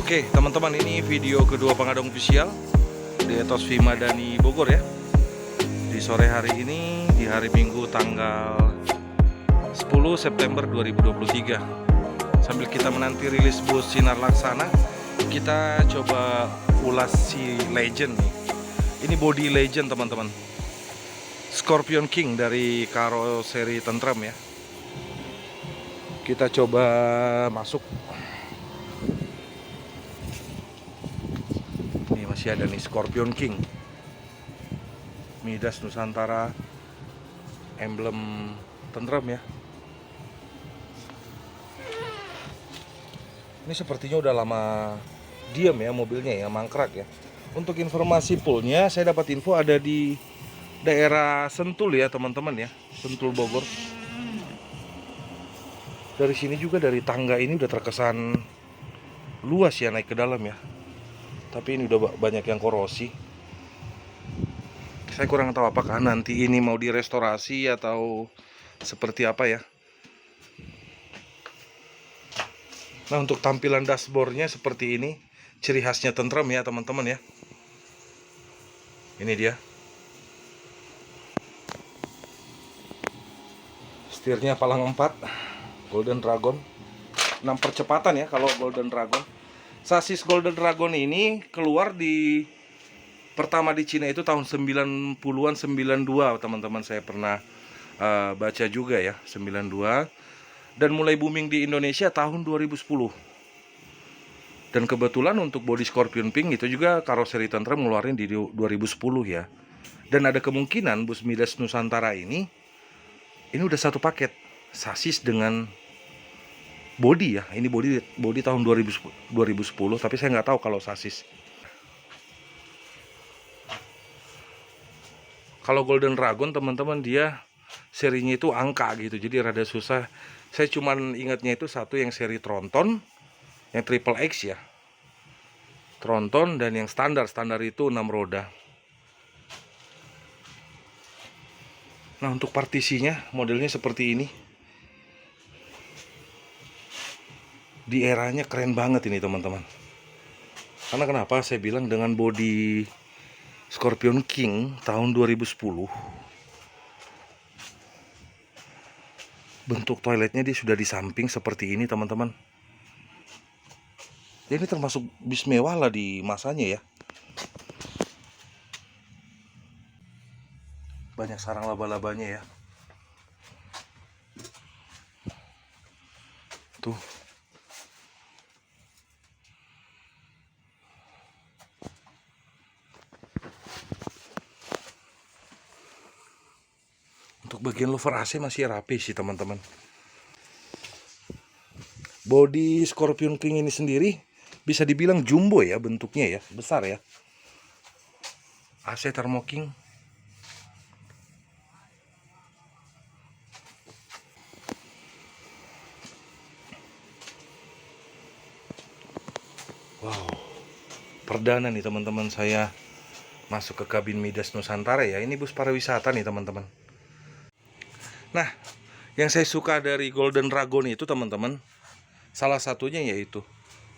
Oke teman-teman, ini video kedua Pengadong Official di Etos Vimadani Bogor ya. Di sore hari ini, di hari Minggu tanggal 10 September 2023. Sambil kita menanti rilis bus Sinar Laksana, kita coba ulas si Legend nih. Ini body Legend teman-teman, Scorpion King dari karoseri Tentrem ya. Kita coba masuk. Ini masih ada nih Scorpion King, Midas Nusantara, emblem Tentrem ya. Ini sepertinya udah lama diam ya mobilnya ya, mangkrak ya. Untuk informasi poolnya, saya dapat info ada di daerah Sentul ya teman-teman ya, Sentul Bogor. Dari sini juga, dari tangga ini udah terkesan luas ya naik ke dalam ya. Tapi ini udah banyak yang korosi. Saya kurang tahu apakah nanti ini mau direstorasi atau seperti apa ya. Nah, untuk tampilan dashboardnya seperti ini, ciri khasnya Tentrem ya teman-teman ya. Ini dia. Setirnya palang 4 Golden Dragon, 6 percepatan ya kalau Golden Dragon. Sasis Golden Dragon ini keluar pertama di Cina itu tahun 90-an, 92 teman-teman, saya pernah baca juga ya, 92. Dan mulai booming di Indonesia tahun 2010. Dan kebetulan untuk body Scorpion Pink itu juga karoseri Tentrem ngeluarin di 2010 ya. Dan ada kemungkinan bus Midas Nusantara ini udah satu paket, sasis dengan body ya. Ini body tahun 2010, tapi saya nggak tahu kalau sasis. Kalau Golden Dragon teman-teman, dia serinya itu angka gitu, jadi rada susah. Saya cuman ingatnya itu satu yang seri Tronton, yang Triple X ya, Tronton, dan yang standar itu 6 roda. Nah, untuk partisinya modelnya seperti ini. Di eranya keren banget ini teman-teman. Karena kenapa saya bilang dengan body Scorpion King tahun 2010, bentuk toiletnya dia sudah di samping seperti ini teman-teman. Ini termasuk bis mewah lah di masanya ya. Banyak sarang laba-labanya ya. Tuh. Untuk bagian louvre AC masih rapi sih teman-teman. Body Scorpion King ini sendiri bisa dibilang jumbo ya bentuknya ya, besar ya. AC Thermo King. Wow. Perdana nih teman-teman saya masuk ke kabin Midas Nusantara ya. Ini bus pariwisata nih teman-teman. Nah, yang saya suka dari Golden Dragon itu teman-teman, salah satunya yaitu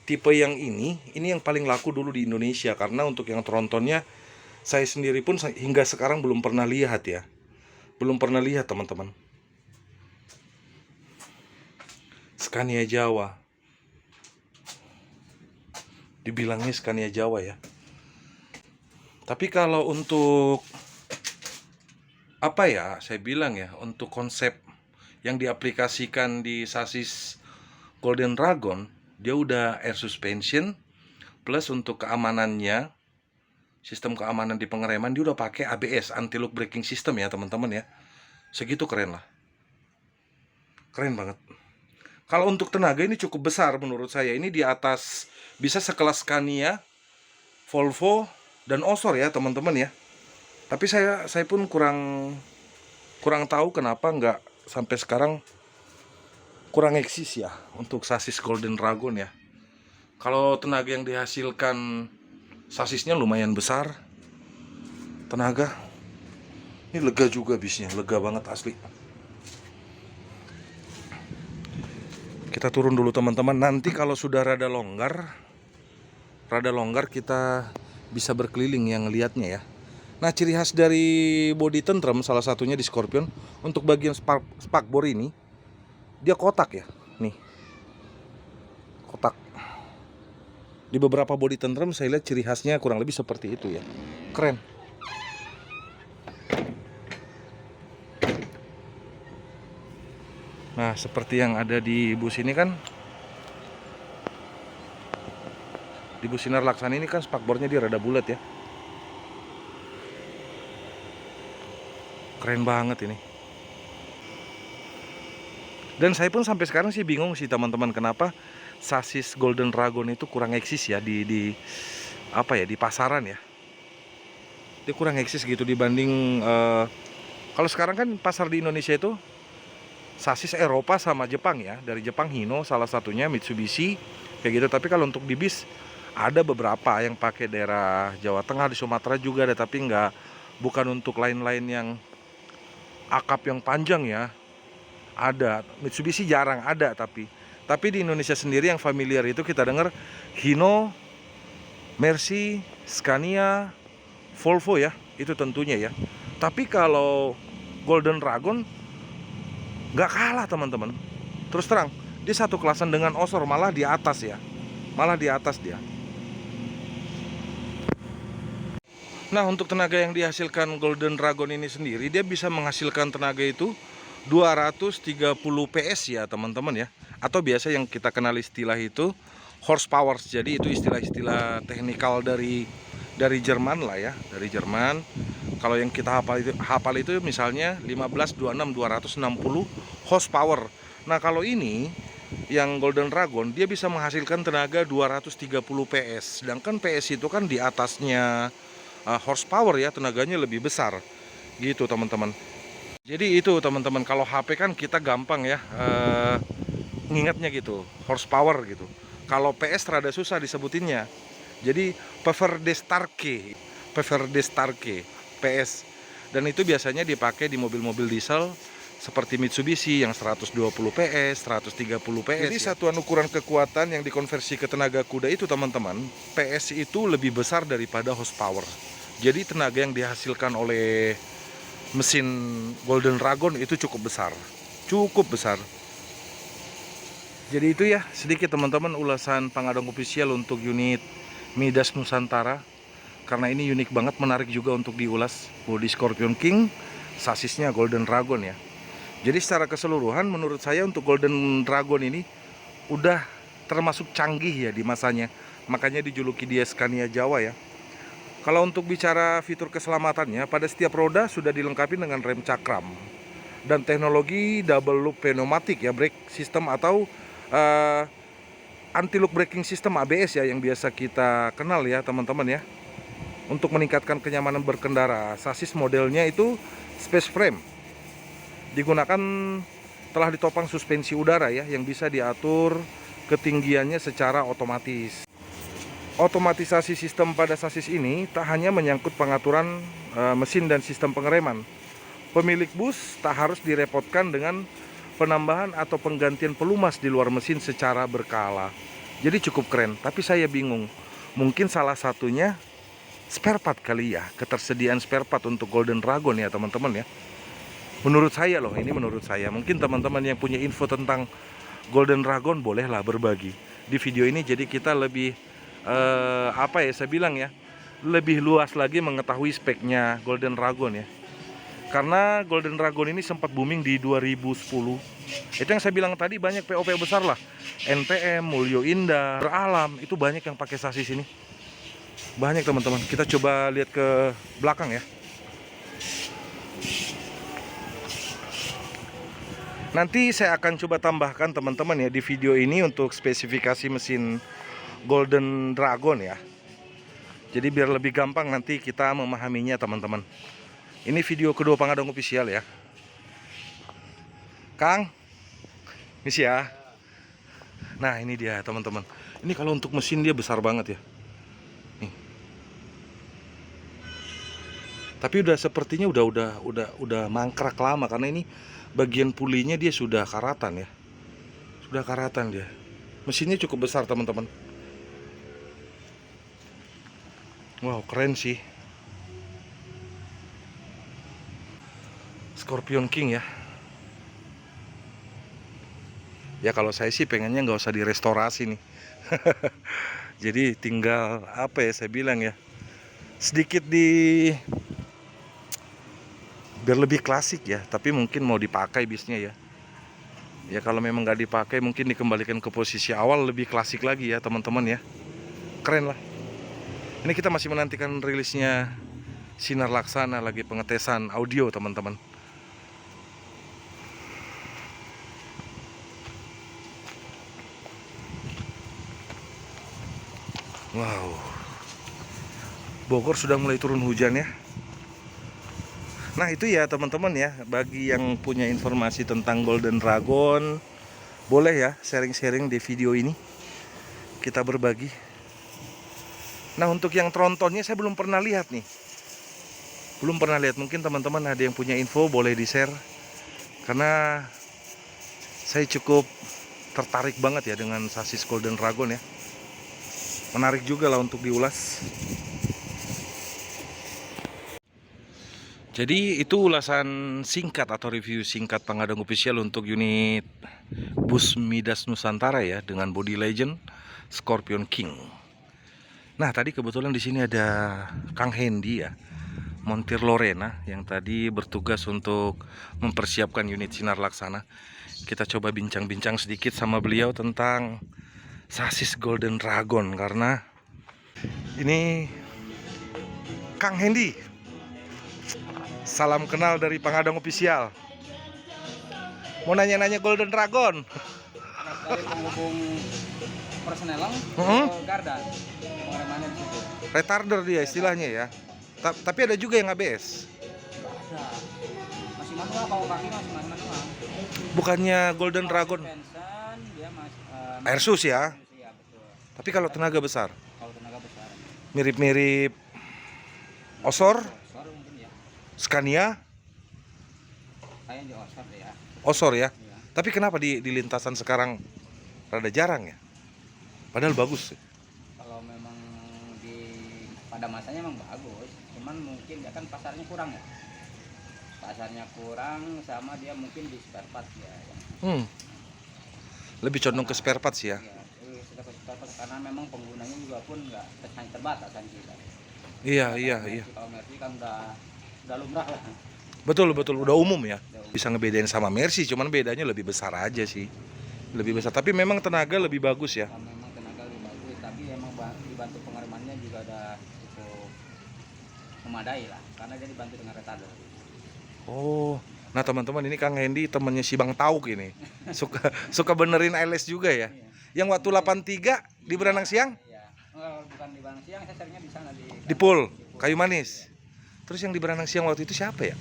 tipe yang ini yang paling laku dulu di Indonesia. Karena untuk yang Trontonnya, saya sendiri pun hingga sekarang belum pernah lihat ya. Belum pernah lihat teman-teman. Scania Jawa, dibilangnya Scania Jawa ya. Tapi kalau untuk apa ya, saya bilang ya, untuk konsep yang diaplikasikan di sasis Golden Dragon, dia udah air suspension, plus untuk keamanannya, sistem keamanan di pengereman dia udah pakai ABS, anti lock braking system ya teman-teman ya. Segitu keren lah, keren banget. Kalau untuk tenaga ini cukup besar menurut saya. Ini di atas, bisa sekelas Scania, Volvo, dan Osor ya teman-teman ya. Tapi saya pun kurang tahu kenapa nggak sampai sekarang kurang eksis ya untuk sasis Golden Dragon ya. Kalau tenaga yang dihasilkan sasisnya lumayan besar. Tenaga. Ini lega juga bisnya, lega banget asli. Kita turun dulu teman-teman. Nanti kalau sudah rada longgar, rada longgar, kita bisa berkeliling yang lihatnya ya. Nah, ciri khas dari bodi tentrem salah satunya di Scorpion, untuk bagian spakbor ini dia kotak ya. Nih, kotak. Di beberapa bodi tentrem saya lihat ciri khasnya kurang lebih seperti itu ya. Keren. Nah, seperti yang ada di bus ini kan, di bus Sinar Laksana ini kan spakbornya dia rada bulat ya. Keren banget ini. Dan saya pun sampai sekarang sih bingung sih teman-teman, kenapa sasis Golden Dragon itu kurang eksis ya di apa ya, di pasaran ya. Dia kurang eksis gitu dibanding kalau sekarang kan pasar di Indonesia itu sasis Eropa sama Jepang ya. Dari Jepang Hino salah satunya, Mitsubishi kayak gitu. Tapi kalau untuk di bis ada beberapa yang pakai daerah Jawa Tengah, di Sumatera juga ada, tapi bukan untuk line-line yang akap yang panjang ya. Ada Mitsubishi jarang ada, tapi di Indonesia sendiri yang familiar itu kita dengar Hino, Mercy, Scania, Volvo ya, itu tentunya ya. Tapi kalau Golden Dragon nggak kalah teman-teman. Terus terang, dia satu kelasan dengan Osor, malah di atas ya. Malah di atas dia. Nah, untuk tenaga yang dihasilkan Golden Dragon ini sendiri, dia bisa menghasilkan tenaga itu 230 PS ya teman-teman ya. Atau biasa yang kita kenal istilah itu horsepower. Jadi itu istilah-istilah teknikal dari Jerman lah ya, dari Jerman. Kalau yang kita hafal itu misalnya 15, 26, 260 horsepower. Nah, kalau ini yang Golden Dragon dia bisa menghasilkan tenaga 230 PS. Sedangkan PS itu kan di atasnya horsepower ya, tenaganya lebih besar. Gitu teman-teman. Jadi itu teman-teman, kalau HP kan kita gampang ya ngingetnya gitu, horsepower gitu. Kalau PS rada susah disebutinnya. Jadi Pferdestarke PS. Dan itu biasanya dipakai di mobil-mobil diesel seperti Mitsubishi yang 120 PS, 130 PS. Jadi ya, satuan ukuran kekuatan yang dikonversi ke tenaga kuda itu teman-teman, PS itu lebih besar daripada horsepower. Jadi tenaga yang dihasilkan oleh mesin Golden Dragon itu cukup besar. Jadi itu ya sedikit teman-teman ulasan Pangadong Official untuk unit Midas Nusantara. Karena ini unik banget, menarik juga untuk diulas. Bodi Scorpion King, sasisnya Golden Dragon ya. Jadi secara keseluruhan menurut saya untuk Golden Dragon ini udah termasuk canggih ya di masanya. Makanya dijuluki dia Scania Jawa ya. Kalau untuk bicara fitur keselamatannya, pada setiap roda sudah dilengkapi dengan rem cakram dan teknologi double loop pneumatic ya, brake system atau anti lock braking system ABS ya, yang biasa kita kenal ya teman-teman ya. Untuk meningkatkan kenyamanan berkendara, sasis modelnya itu space frame. Digunakan telah ditopang suspensi udara ya, yang bisa diatur ketinggiannya secara otomatis. Otomatisasi sistem pada sasis ini tak hanya menyangkut pengaturan mesin dan sistem pengereman. Pemilik bus tak harus direpotkan dengan penambahan atau penggantian pelumas di luar mesin secara berkala. Jadi cukup keren, tapi saya bingung. Mungkin salah satunya spare part kali ya, ketersediaan spare part untuk Golden Dragon ya teman-teman ya. Menurut saya loh, ini menurut saya. Mungkin teman-teman yang punya info tentang Golden Dragon bolehlah berbagi di video ini, jadi kita lebih apa ya saya bilang ya, lebih luas lagi mengetahui speknya Golden Dragon ya. Karena Golden Dragon ini sempat booming di 2010. Itu yang saya bilang tadi, banyak PO besar lah, NPM, Mulyo Indah, Beralam, itu banyak yang pakai sasis ini. Banyak teman-teman. Kita coba lihat ke belakang ya. Nanti saya akan coba tambahkan teman-teman ya di video ini untuk spesifikasi mesin Golden Dragon ya. Jadi biar lebih gampang nanti kita memahaminya teman-teman. Ini video kedua Pangadong Official ya. Kang, misi ya. Nah ini dia teman-teman. Ini kalau untuk mesin dia besar banget ya. Nih. Tapi udah sepertinya udah mangkrak lama, karena ini bagian pulinya dia sudah karatan ya. Sudah karatan dia. Mesinnya cukup besar teman-teman. Wow, keren sih. Scorpion King ya. Ya kalau saya sih pengennya nggak usah direstorasi nih. Jadi tinggal apa ya saya bilang ya, sedikit biar lebih klasik ya. Tapi mungkin mau dipakai bisnya ya. Ya kalau memang nggak dipakai mungkin dikembalikan ke posisi awal lebih klasik lagi ya teman-teman ya. Keren lah. Ini kita masih menantikan rilisnya Sinar Laksana, lagi pengetesan audio teman-teman. Wow, Bogor sudah mulai turun hujan ya. Nah itu ya teman-teman ya, bagi yang punya informasi tentang Golden Dragon, boleh ya sharing-sharing di video ini, kita berbagi. Nah untuk yang trontonnya saya belum pernah lihat nih. Belum pernah lihat, mungkin teman-teman ada yang punya info boleh di-share. Karena saya cukup tertarik banget ya dengan sasis Golden Dragon ya. Menarik juga lah untuk diulas. Jadi itu ulasan singkat atau review singkat Pangadang Official untuk unit bus Midas Nusantara ya, dengan body legend Scorpion King. Nah tadi kebetulan di sini ada Kang Hendy ya, montir Lorena yang tadi bertugas untuk mempersiapkan unit Sinar Laksana. Kita coba bincang-bincang sedikit sama beliau tentang sasis Golden Dragon, karena ini Kang Hendy. Salam kenal dari Pangadang Official. Mau nanya-nanya Golden Dragon. Dari penghubung Persenelang ke Garda. Pengeremannya di situ. Retarder dia istilahnya ya. Tapi ada juga yang ABS. Nggak ada. Masih manual, kalau kaki masih manual. Bukannya Golden Dragon Suspension, dia masih Airsus ya. iya, betul. Tapi kalau tenaga besar, Kalau tenaga besar. mirip-mirip Osor, Osor mungkin ya. Scania, Kayak di Osor deh ya. Osor ya. Iya. Tapi kenapa di lintasan sekarang rada jarang ya? Padahal bagus. Kalau memang pada masanya memang bagus, cuman mungkin ya kan pasarnya kurang ya. Pasarnya kurang, sama dia mungkin di spare part ya. Lebih condong ke spare parts ya. Iya, sudah ke spare part karena memang penggunanya juga pun nggak hanya terbatas kan kita. Iya. Kalau Mercy kan udah lumrah lah. Betul, udah umum ya. Bisa ngebedain sama Mercy, cuman bedanya lebih besar aja sih. Lebih besar, tapi memang tenaga lebih bagus ya. Memang tenaga lebih bagus, tapi emang dibantu pengeremannya juga ada cukup memadai lah, karena dia dibantu dengan retarder. Oh, nah teman-teman, ini Kang Hendy temennya si Bang Tauk ini. Suka benerin ILS juga ya. Iya. Yang waktu 83 di Beranang Siang? Iya. Bukan di Beranang Siang, saya seringnya di sana Di Pool, Kayu Manis. Terus yang di Beranang Siang waktu itu siapa ya?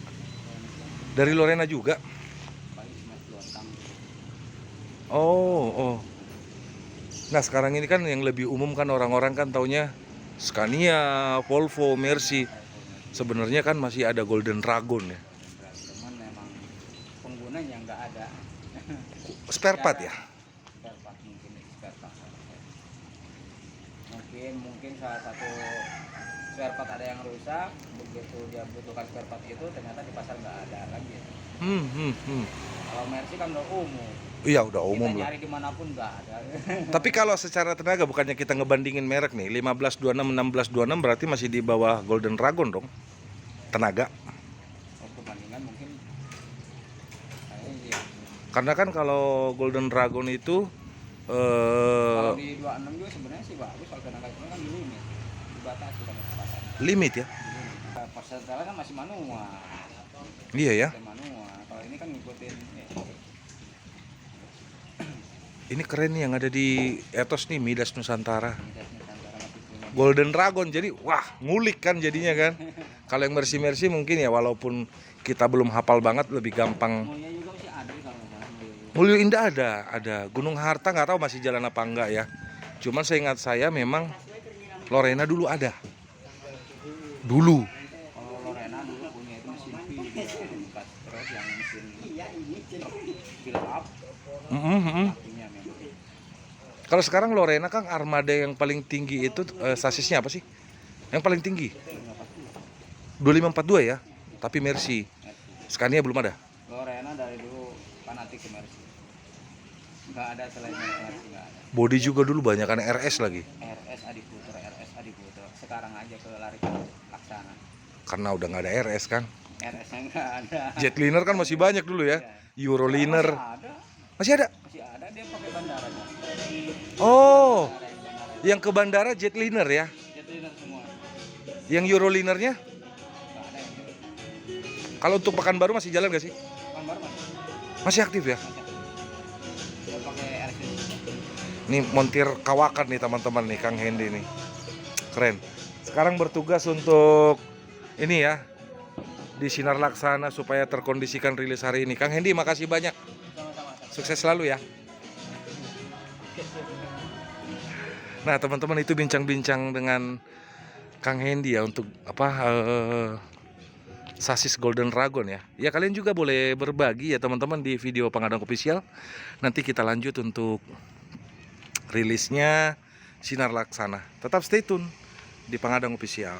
Dari Lorena juga. Oh. Nah sekarang ini kan yang lebih umum kan orang-orang kan taunya Scania, Volvo, Mercy. Sebenarnya kan masih ada Golden Dragon ya. Cuman memang penggunanya nggak ada. Spare part ya? Spare part mungkin spare part. Mungkin salah satu spare part ada yang rusak, begitu dia butuhkan spare part itu ternyata di pasar nggak ada lagi. Kalau Mercy kan udah umum. Iya udah umum kita lah. nyari dimanapun nggak ada. Tapi kalau secara tenaga, bukannya kita ngebandingin merek nih, 1526, 1626 berarti masih di bawah Golden Dragon dong? Tenaga. Perbandingan mungkin kayaknya iya. Karena kan kalau Golden Dragon itu Kalau di 26 juga sebenarnya sih bagus, kalau tenaga itu kan di limit, dibatasi kan pasar. limit ya? Pasar kan masih manual. Iya ya. Masih manual. Kalau ini kan ngikutin Ini keren nih yang ada di Etos nih, Midas Nusantara. Midas Nusantara masih punya. Golden Dragon, jadi wah ngulik kan jadinya kan. Kalau yang Mercy mungkin ya walaupun kita belum hafal banget, lebih gampang. Mulya juga masih ada kalau nggak salah. Mulyo Indah ada. Gunung Harta nggak tahu masih jalan apa enggak ya. Cuman seingat saya memang Lorena dulu ada. Dulu. Kalau Lorena dulu punya itu mesin V, bekas terus yang mesin fill up. Kakinya memang. Kalau sekarang Lorena kan armada yang paling tinggi itu sasisnya apa sih? Yang paling tinggi Itu 542. 2542 ya. Tapi Mercy. Scania belum ada. Lorena dari dulu fanatik ke Mercy. Nggak ada selain Mercy, nggak ada. Body juga dulu banyak kan RS lagi. RS Adi Putra. Sekarang aja ke lari ke Laksana. Karena udah nggak ada RS kan. RS-nya nggak ada. Jetliner kan masih banyak dulu ya. Euroliner Masih ada. masih ada. Masih ada, dia pakai bandara. Oh, Bandara yang bandara. yang ke bandara Jetliner ya. Jetliner semua. Yang Eurolinernya, Nggak ada yang gitu. kalau untuk Pekanbaru masih jalan gak sih? Gambar masih. Masih aktif ya. Masih. Dia pakai RS. Nih montir kawakan nih teman-teman nih, Kang Hendy nih. Keren. Sekarang bertugas untuk ini ya, di Sinar Laksana supaya terkondisikan rilis hari ini. Kang Hendy, makasih banyak. Sama-sama. Sukses selalu ya. Nah, teman-teman, itu bincang-bincang dengan Kang Hendy ya untuk sasis Golden Dragon ya. Ya, kalian juga boleh berbagi ya teman-teman di video Pangadang Official. Nanti kita lanjut untuk rilisnya Sinar Laksana. Tetap stay tune di Pangadang Official.